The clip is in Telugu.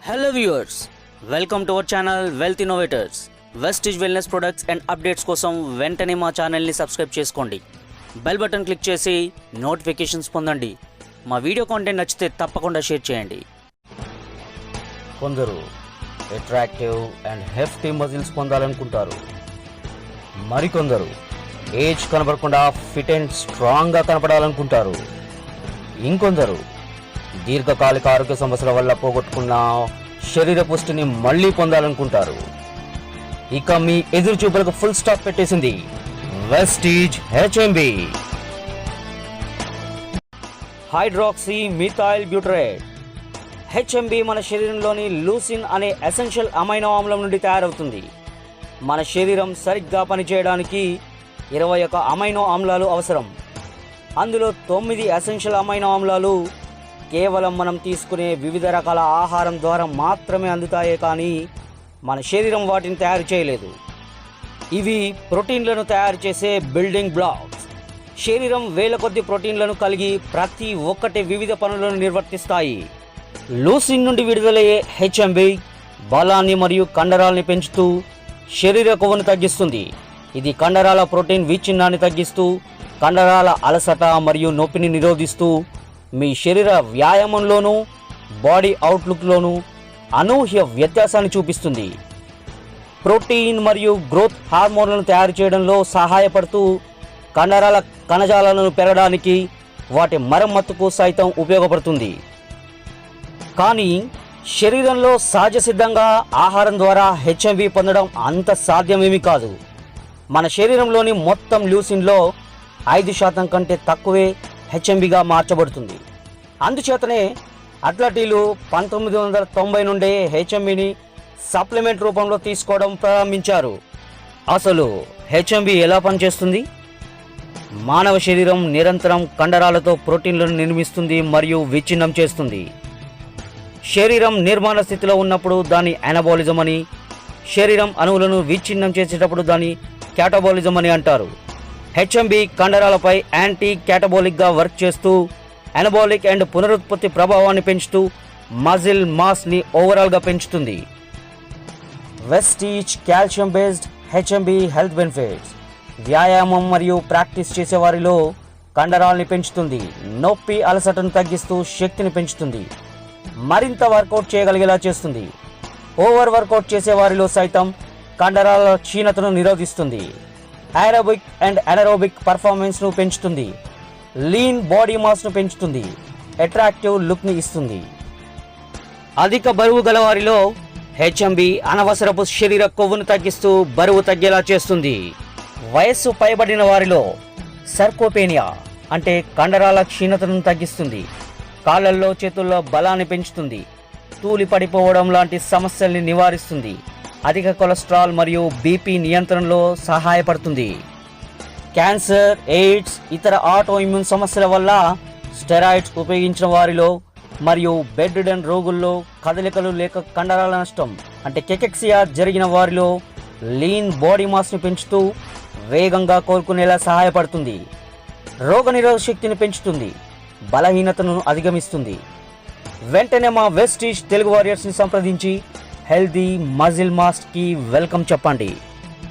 Hello viewers, welcome to our channel Wealth Innovators. Vestige Wellness Products and Updates కోసం వెంటనే మా ఛానల్ని సబ్స్క్రైబ్ చేసుకోండి. బెల్ బటన్ క్లిక్ చేసి నోటిఫికేషన్స్ పొందండి. మా వీడియో కంటెంట్ నచ్చితే తప్పకుండా షేర్ చేయండి. కొందరు అట్రాక్టివ్ అండ్ హెఫ్టీ మజిల్స్ పొందాలనుకుంటారు. మరికొందరు ఏజ్ కనబడకుండా ఫిట్ అండ్ స్ట్రాంగ్గా కనపడాలనుకుంటారు. ఇంకొందరు దీర్ఘకాలిక ఆరోగ్య సమస్యల వల్ల పోగొట్టుకున్న శరీర పుష్టిని మళ్ళీ పొందాలనుకుంటారు. ఇక మీ ఎదురు చూపులకు ఫుల్ స్టాప్ పెట్టేసింది Vestige HMB hydroxy methyl butyrate. HMB మన శరీరంలోని లూసిన్ అనే ఎసెన్షియల్ అమైనో ఆమ్లం నుండి తయారవుతుంది. మన శరీరం సరిగ్గా పనిచేయడానికి 21 అమైనో ఆమ్లాలు అవసరం. అందులో 9 ఎసెన్షియల్ అమైనో ఆమ్లాలు కేవలం మనం తీసుకునే వివిధ రకాల ఆహారం ద్వారా మాత్రమే అందుతాయే కానీ మన శరీరం వాటిని తయారు చేయలేదు. ఇవి ప్రోటీన్లను తయారు చేసే బిల్డింగ్ బ్లాక్స్. శరీరం వేల కొద్ది ప్రోటీన్లను కలిగి ప్రతి ఒక్కటి వివిధ పనులను నిర్వర్తిస్తాయి. లూసిన్ నుండి విడుదలయ్యే HMB బలాన్ని మరియు కండరాలని పెంచుతూ శరీర కొవ్వును తగ్గిస్తుంది. ఇది కండరాల ప్రోటీన్ విచ్ఛిన్నాన్ని తగ్గిస్తూ కండరాల అలసట మరియు నొప్పిని నిరోధిస్తూ మీ శరీర వ్యాయామంలోనూ బాడీ అవుట్లుక్లోనూ అనూహ్య వ్యత్యాసాన్ని చూపిస్తుంది. ప్రోటీన్ మరియు గ్రోత్ హార్మోన్లను తయారు చేయడంలో సహాయపడుతూ కండరాల కణజాలాలను పెరగడానికి వాటి మరమ్మతుకు సైతం ఉపయోగపడుతుంది. కానీ శరీరంలో సహజ సిద్ధంగా ఆహారం ద్వారా HMB పొందడం అంత సాధ్యమేమీ కాదు. మన శరీరంలోని మొత్తం ల్యూసిన్లో 5% కంటే తక్కువే HMBగా మార్చబడుతుంది. అందుచేతనే అథ్లెట్లు 1990 నుండే HMBని సప్లిమెంట్ రూపంలో తీసుకోవడం ప్రారంభించారు. అసలు HMB ఎలా పనిచేస్తుంది? మానవ శరీరం నిరంతరం కండరాలతో ప్రోటీన్లను నిర్మిస్తుంది మరియు విచ్ఛిన్నం చేస్తుంది. శరీరం నిర్మాణ స్థితిలో ఉన్నప్పుడు దాని అనబాలిజం అని, శరీరం అణువులను విచ్ఛిన్నం చేసేటప్పుడు దాని క్యాటబాలిజం అని అంటారు. HMB కండరాలపై యాంటీ క్యాటబాలిక్గా వర్క్ చేస్తూ అనబాలిక్ అండ్ పునరుత్పత్తి ప్రభావాన్ని పెంచుతూ మజిల్ మాస్ని ఓవరాల్గా పెంచుతుంది. Vestige calcium based HMB health benefits. వ్యాయామం మరియు ప్రాక్టీస్ చేసేవారిలో కండరాల్ని పెంచుతుంది. నొప్పి అలసటను తగ్గిస్తూ శక్తిని పెంచుతుంది. మరింత వర్కౌట్ చేయగలిగేలా చేస్తుంది. ఓవర్ వర్కౌట్ చేసేవారిలో సైతం కండరాల క్షీణతను నిరోధిస్తుంది. ఏరోబిక్ అండ్ అనరోబిక్ పర్ఫార్మెన్స్ను పెంచుతుంది. లీన్ బాడీ మాస్ను పెంచుతుంది. అట్రాక్టివ్ లుక్ని ఇస్తుంది. అధిక బరువు గలవారిలో HMB అనవసరపు శరీర కొవ్వును తగ్గిస్తూ బరువు తగ్గేలా చేస్తుంది. వయస్సు పైబడిన వారిలో సార్కోపెనియా అంటే కండరాల క్షీణతను తగ్గిస్తుంది. కాళ్ళల్లో చేతుల్లో బలాన్ని పెంచుతుంది. తూలి పడిపోవడం లాంటి సమస్యల్ని నివారిస్తుంది. అధిక కొలెస్ట్రాల్ మరియు BP నియంత్రణలో సహాయపడుతుంది. క్యాన్సర్, ఎయిడ్స్, ఇతర ఆటో ఇమ్యూన్ సమస్యల వల్ల స్టెరాయిడ్స్ ఉపయోగించిన వారిలో మరియు బెడ్ రిడన్ రోగుల్లో కదలికలు లేక కండరాల నష్టం అంటే కెకెక్సియా జరిగిన వారిలో లీన్ బాడీ మాస్ని పెంచుతూ వేగంగా కోలుకునేలా సహాయపడుతుంది. రోగనిరోధక శక్తిని పెంచుతుంది. బలహీనతను అధిగమిస్తుంది. వెంటనే మా వెస్టీజ్ తెలుగు వారియర్స్ని సంప్రదించి హెల్దీ మజిల్ మాస్కి వెల్కమ్ చెప్పండి.